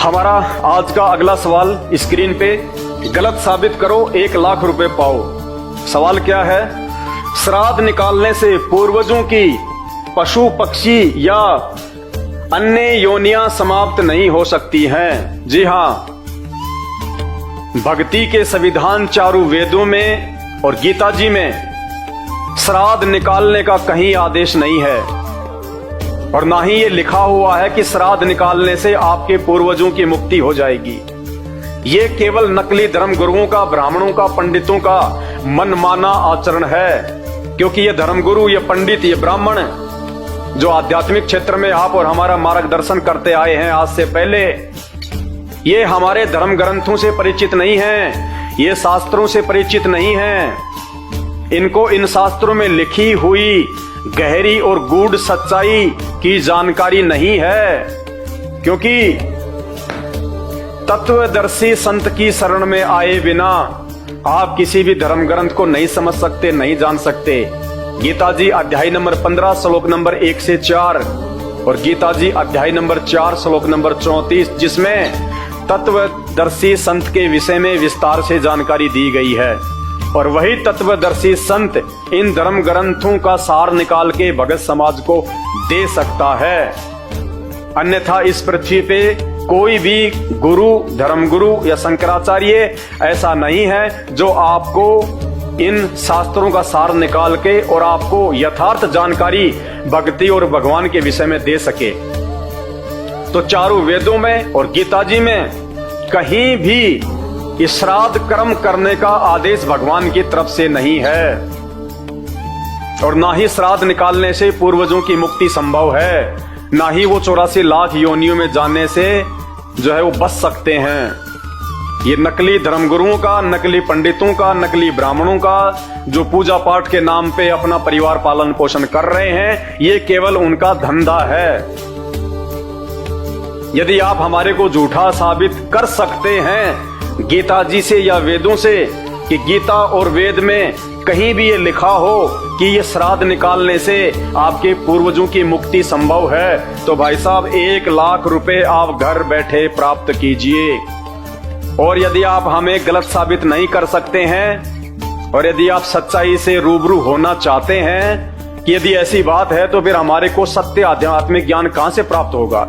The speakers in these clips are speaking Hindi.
हमारा आज का अगला सवाल स्क्रीन पे, गलत साबित करो 1 लाख रुपए पाओ। सवाल क्या है? श्राद्ध निकालने से पूर्वजों की पशु पक्षी या अन्य योनियां समाप्त नहीं हो सकती हैं। जी हां, भक्ति के संविधान चारों वेदों में और गीता जी में श्राद्ध निकालने का कहीं आदेश नहीं है, और ना ही ये लिखा हुआ है कि श्राद्ध निकालने से आपके पूर्वजों की मुक्ति हो जाएगी। ये केवल नकली धर्म गुरुओं का, ब्राह्मणों का, पंडितों का मनमाना आचरण है। क्योंकि ये धर्मगुरु, ये पंडित, ये ब्राह्मण जो आध्यात्मिक क्षेत्र में आप और हमारा मार्गदर्शन करते आए हैं आज से पहले, ये हमारे धर्म ग्रंथों से परिचित नहीं हैं, ये शास्त्रों से परिचित नहीं हैं। इनको इन शास्त्रों में लिखी हुई गहरी और गूढ़ सच्चाई की जानकारी नहीं है। क्योंकि तत्वदर्शी संत की शरण में आए बिना आप किसी भी धर्म ग्रंथ को नहीं समझ सकते, नहीं जान सकते। गीता जी अध्याय नंबर 15 श्लोक नंबर 1 से 4 और गीता जी अध्याय नंबर 4 श्लोक नंबर 34, जिसमें तत्वदर्शी संत के विषय में विस्तार से जानकारी दी गई है। और वही तत्वदर्शी संत इन धर्म ग्रंथों का सार निकाल के भगत समाज को दे सकता है। अन्यथा इस पृथ्वी पे कोई भी गुरु, धर्मगुरु या शंकराचार्य ऐसा नहीं है जो आपको इन शास्त्रों का सार निकाल के और आपको यथार्थ जानकारी भक्ति और भगवान के विषय में दे सके। तो चारों वेदों में और गीता जी में कहीं भी श्राद्ध कर्म करने का आदेश भगवान की तरफ से नहीं है, और ना ही श्राद्ध निकालने से पूर्वजों की मुक्ति संभव है, ना ही वो 84 लाख योनियों में जाने से जो है वो बच सकते हैं। ये नकली धर्मगुरुओं का, नकली पंडितों का, नकली ब्राह्मणों का जो पूजा पाठ के नाम पे अपना परिवार पालन पोषण कर रहे हैं, ये केवल उनका धंधा है। यदि आप हमारे को झूठा साबित कर सकते हैं गीता जी से या वेदों से कि गीता और वेद में कहीं भी ये लिखा हो कि ये श्राद्ध निकालने से आपके पूर्वजों की मुक्ति संभव है, तो भाई साहब 1 लाख रुपए आप घर बैठे प्राप्त कीजिए। और यदि आप हमें गलत साबित नहीं कर सकते हैं और यदि आप सच्चाई से रूबरू होना चाहते हैं कि यदि ऐसी बात है, तो फिर हमारे को सत्य आध्यात्मिक ज्ञान कहां से प्राप्त होगा?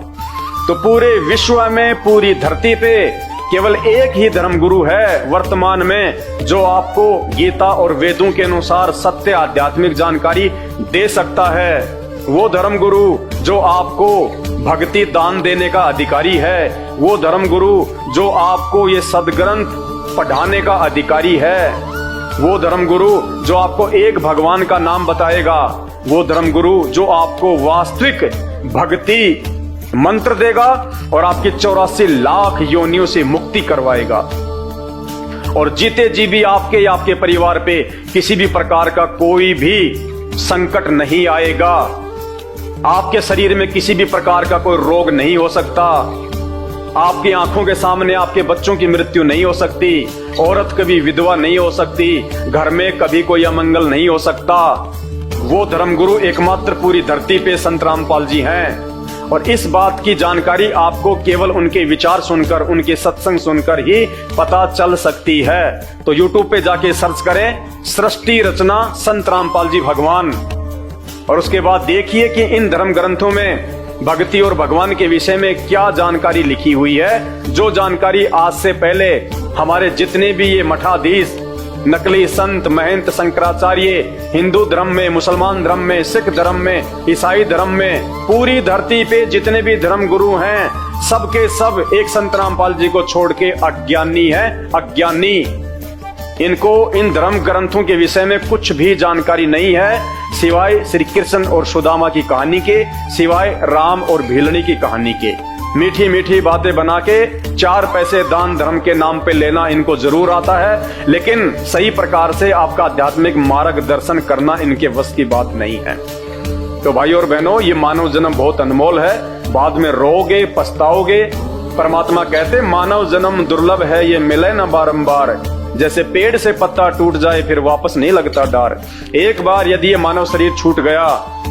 तो पूरे विश्व में, पूरी धरती पे केवल एक ही धर्मगुरु है वर्तमान में जो आपको गीता और वेदों के अनुसार सत्य आध्यात्मिक जानकारी दे सकता है। वो धर्मगुरु जो आपको भक्ति दान देने का अधिकारी है, वो धर्मगुरु जो आपको ये सदग्रंथ पढ़ाने का अधिकारी है, वो धर्मगुरु जो आपको एक भगवान का नाम बताएगा, वो धर्मगुरु जो आपको वास्तविक भक्ति मंत्र देगा और आपकी 84 लाख योनियों से मुक्ति करवाएगा। और जीते जी भी आपके या आपके परिवार पे किसी भी प्रकार का कोई भी संकट नहीं आएगा। आपके शरीर में किसी भी प्रकार का कोई रोग नहीं हो सकता। आपकी आंखों के सामने आपके बच्चों की मृत्यु नहीं हो सकती। औरत कभी विधवा नहीं हो सकती। घर में कभी कोई अमंगल नहीं हो सकता। वो धर्मगुरु एकमात्र पूरी धरती पे संत रामपाल जी हैं। और इस बात की जानकारी आपको केवल उनके विचार सुनकर, उनके सत्संग सुनकर ही पता चल सकती है। तो YouTube पे जाके सर्च करें सृष्टि रचना संत रामपाल जी भगवान, और उसके बाद देखिए कि इन धर्म ग्रंथों में भक्ति और भगवान के विषय में क्या जानकारी लिखी हुई है। जो जानकारी आज से पहले हमारे जितने भी ये मठाधीश, नकली संत, महंत, शंकराचार्य हिंदू धर्म में, मुसलमान धर्म में, सिख धर्म में, ईसाई धर्म में, पूरी धरती पे जितने भी धर्म गुरु हैं, सबके सब एक संत रामपाल जी को छोड़ के अज्ञानी है, अज्ञानी। इनको इन धर्म ग्रंथों के विषय में कुछ भी जानकारी नहीं है, सिवाय श्री कृष्ण और सुदामा की कहानी के, सिवाय राम और भीलनी की कहानी के। मीठी मीठी बातें बना के 4 पैसे दान धर्म के नाम पे लेना इनको जरूर आता है, लेकिन सही प्रकार से आपका आध्यात्मिक मार्गदर्शन करना इनके वश की बात नहीं है। तो भाई और बहनों, ये मानव जन्म बहुत अनमोल है, बाद में रोगे, पछताओगे। परमात्मा कहते मानव जन्म दुर्लभ है, ये मिले न बारंबार। जैसे पेड़ से पत्ता टूट जाए फिर वापस नहीं लगता डार। एक बार यदि ये मानव शरीर छूट गया,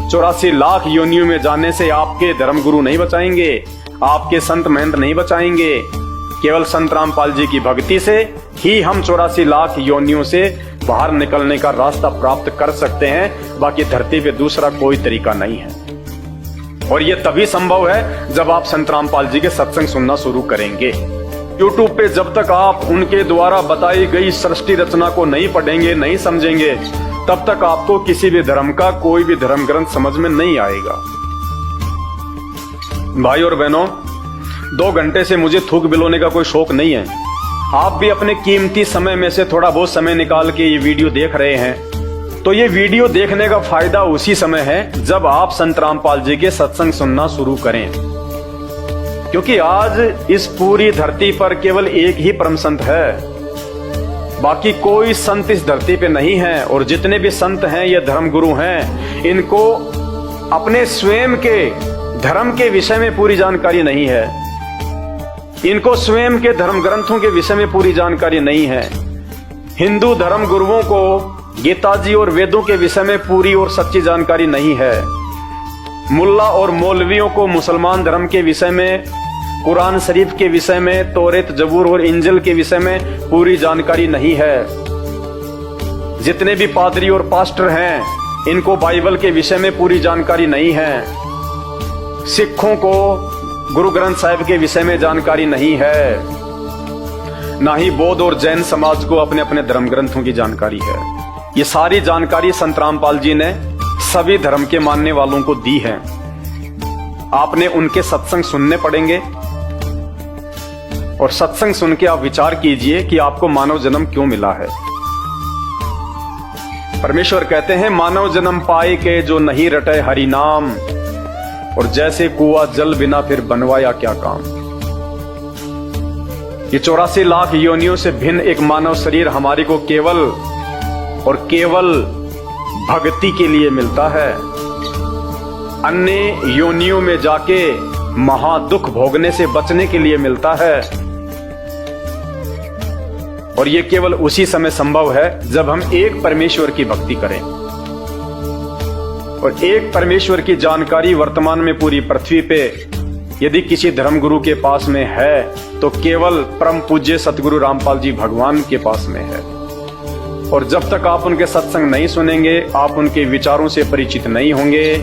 84 लाख योनियों में जाने से आपके धर्मगुरु नहीं बचाएंगे, आपके संत महंत नहीं बचाएंगे। केवल संत रामपाल जी की भक्ति से ही हम 84 लाख योनियों से बाहर निकलने का रास्ता प्राप्त कर सकते हैं। बाकी धरती पे दूसरा कोई तरीका नहीं है। और यह तभी संभव है जब आप संत रामपाल जी के सत्संग सुनना शुरू करेंगे। YouTube पे जब तक आप उनके द्वारा बताई गई सृष्टि रचना को नहीं पढ़ेंगे, नहीं समझेंगे, तब तक आपको किसी भी धर्म का कोई भी धर्म ग्रंथ समझ में नहीं आएगा। भाई और बहनों, 2 घंटे से मुझे थूक बिलोने का कोई शौक नहीं है। आप भी अपने कीमती समय में से थोड़ा बहुत समय निकाल के ये वीडियो देख रहे हैं, तो ये वीडियो देखने का फायदा उसी समय है जब आप संत रामपाल जी के सत्संग सुनना शुरू करें। क्योंकि आज इस पूरी धरती पर केवल एक ही परम संत है, बाकी कोई संत इस धरती पे नहीं है। और जितने भी संत हैं ये धर्म गुरु हैं, इनको अपने स्वयं के धर्म के विषय में पूरी जानकारी नहीं है। इनको स्वयं के धर्म ग्रंथों के विषय में पूरी जानकारी नहीं है। हिंदू धर्म गुरुओं को गीता जी और वेदों के विषय में पूरी और सच्ची जानकारी नहीं है। मुल्ला और मौलवियों को मुसलमान धर्म के विषय में, कुरान शरीफ के विषय में, तौरेत, जबूर और इंजिल के विषय में पूरी जानकारी नहीं है। जितने भी पादरी और पास्टर हैं, इनको बाइबल के विषय में पूरी जानकारी नहीं है। सिखों को गुरु ग्रंथ साहिब के विषय में जानकारी नहीं है। ना ही बौद्ध और जैन समाज को अपने अपने धर्म ग्रंथों की जानकारी है। ये सारी जानकारी संत रामपाल जी ने सभी धर्म के मानने वालों को दी है। आपने उनके सत्संग सुनने पड़ेंगे और सत्संग सुन के आप विचार कीजिए कि आपको मानव जन्म क्यों मिला है। परमेश्वर कहते हैं, मानव जन्म पाए के जो नहीं रटे हरि नाम, और जैसे कुआं जल बिना फिर बनवाया क्या काम। ये 84 लाख योनियों से भिन्न एक मानव शरीर हमारी को केवल और केवल भक्ति के लिए मिलता है। अन्य योनियों में जाके महादुख भोगने से बचने के लिए मिलता है। और ये केवल उसी समय संभव है जब हम एक परमेश्वर की भक्ति करें। और एक परमेश्वर की जानकारी वर्तमान में पूरी पृथ्वी पे यदि किसी धर्मगुरु के पास में है तो केवल परम पूज्य सतगुरु रामपाल जी भगवान के पास में है। और जब तक आप उनके सत्संग नहीं सुनेंगे, आप उनके विचारों से परिचित नहीं होंगे,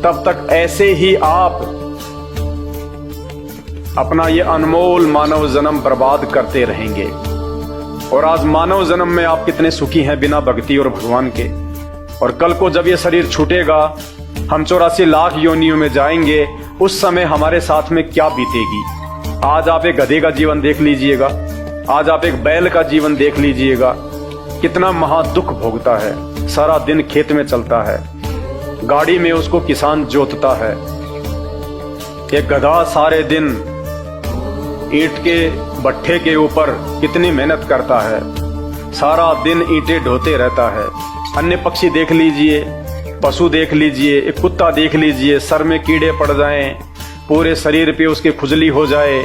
तब तक ऐसे ही आप अपना ये अनमोल मानव जन्म बर्बाद करते रहेंगे। और आज मानव जन्म में आप कितने सुखी हैं बिना भक्ति और भगवान के। और कल को जब ये शरीर छूटेगा, हम 84 लाख योनियों में जाएंगे, उस समय हमारे साथ में क्या बीतेगी। आज आप एक गधे का जीवन देख लीजिएगा, आज आप एक बैल का जीवन देख लीजिएगा, कितना महादुख भोगता है। सारा दिन खेत में चलता है, गाड़ी में उसको किसान जोतता है। एक गधा सारे दिन ईंट के भट्ठे के ऊपर कितनी मेहनत करता है, सारा दिन ईंटें ढोते रहता है। अन्य पक्षी देख लीजिए, पशु देख लीजिए, एक कुत्ता देख लीजिए, सर में कीड़े पड़ जाएं, पूरे शरीर पे उसके खुजली हो जाए,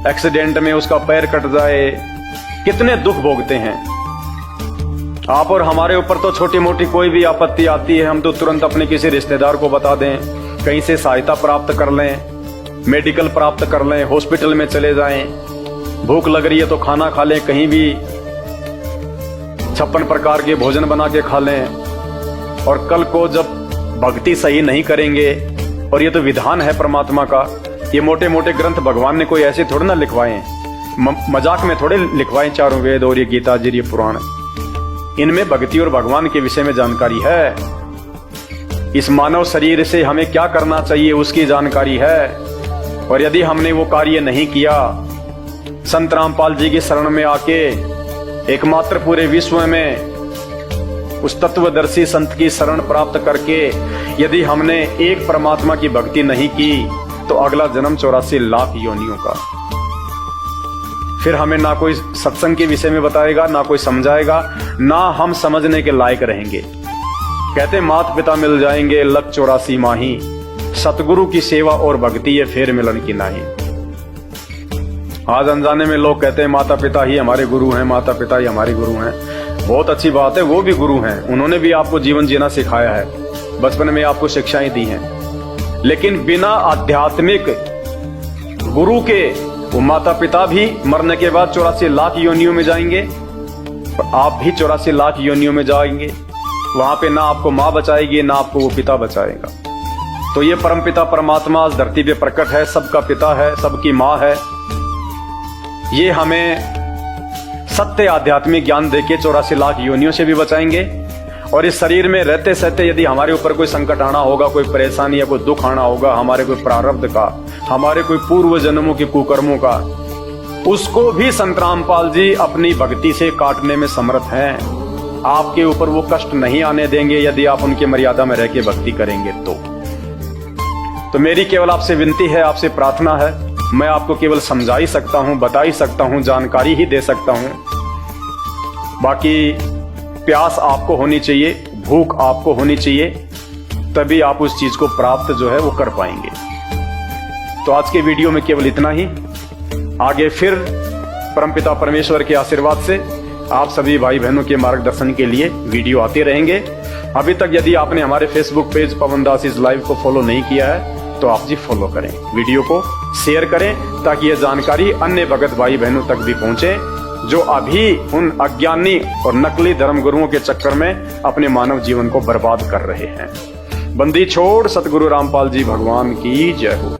एक्सीडेंट में उसका पैर कट जाए, कितने दुख भोगते हैं। आप और हमारे ऊपर तो छोटी मोटी कोई भी आपत्ति आती है, हम तो तुरंत अपने किसी रिश्तेदार को बता दें, कहीं से सहायता प्राप्त कर लें, मेडिकल प्राप्त कर लें, हॉस्पिटल में चले जाएं। भूख लग रही है तो खाना खा लें, कहीं भी 56 प्रकार के भोजन बना के खा लें। और कल को जब भक्ति सही नहीं करेंगे, और ये तो विधान है परमात्मा का, ये मोटे मोटे ग्रंथ भगवान ने कोई ऐसे थोड़े ना लिखवाए, मजाक में थोड़े लिखवाए। चारों वेद और ये गीता जी, ये पुराण, इनमें भक्ति और भगवान के विषय में जानकारी है। इस मानव शरीर से हमें क्या करना चाहिए उसकी जानकारी है। और यदि हमने वो कार्य नहीं किया, संत रामपाल जी की शरण में आके एकमात्र पूरे विश्व में उस तत्वदर्शी संत की शरण प्राप्त करके यदि हमने एक परमात्मा की भक्ति नहीं की, तो अगला जन्म 84 लाख योनियों का। फिर हमें ना कोई सत्संग के विषय में बताएगा, ना कोई समझाएगा, ना हम समझने के लायक रहेंगे। कहते माता पिता मिल जाएंगे लख 84 माही, सतगुरु की सेवा और भक्ति ये फेर मिलन की नहीं। आज अनजाने में लोग कहते हैं माता पिता ही हमारे गुरु हैं, माता पिता ही हमारे गुरु हैं। बहुत अच्छी बात है, वो भी गुरु हैं, उन्होंने भी आपको जीवन जीना सिखाया है, बचपन में आपको शिक्षाएं दी हैं। लेकिन बिना आध्यात्मिक गुरु के वो माता पिता भी मरने के बाद 84 लाख योनियों में जाएंगे और आप भी 84 लाख योनियों में जाएंगे। वहां पे ना आपको मां बचाएगी ना आपको वो पिता बचाएगा। तो ये परमपिता परमात्मा इस धरती पे प्रकट है, सबका पिता है, सबकी मां है। ये हमें सत्य आध्यात्मिक ज्ञान देके 84 लाख योनियों से भी बचाएंगे। और इस शरीर में रहते सहते यदि हमारे ऊपर कोई संकट आना होगा, कोई परेशानी या कोई दुख आना होगा, हमारे कोई प्रारब्ध का, हमारे कोई पूर्व जन्मों के कुकर्मों का, उसको भी संत रामपाल जी अपनी भक्ति से काटने में समर्थ हैं। आपके ऊपर वो कष्ट नहीं आने देंगे यदि आप उनके मर्यादा में रह के भक्ति करेंगे तो मेरी केवल आपसे विनती है, आपसे प्रार्थना है, मैं आपको केवल समझा ही सकता हूं, बता ही सकता हूं, जानकारी ही दे सकता हूं। बाकी प्यास आपको होनी चाहिए, भूख आपको होनी चाहिए, तभी आप उस चीज को प्राप्त जो है वो कर पाएंगे। तो आज के वीडियो में केवल इतना ही। आगे फिर परमपिता परमेश्वर के आशीर्वाद से आप सभी भाई बहनों के मार्गदर्शन के लिए वीडियो आते रहेंगे। अभी तक यदि आपने हमारे Facebook page Pawan Das is live को फॉलो नहीं किया है तो आप जी फॉलो करें, वीडियो को शेयर करें, ताकि यह जानकारी अन्य भगत भाई बहनों तक भी पहुंचे जो अभी उन अज्ञानी और नकली धर्मगुरुओं के चक्कर में अपने मानव जीवन को बर्बाद कर रहे हैं। बंदी छोड़ सतगुरु रामपाल जी भगवान की जय हो।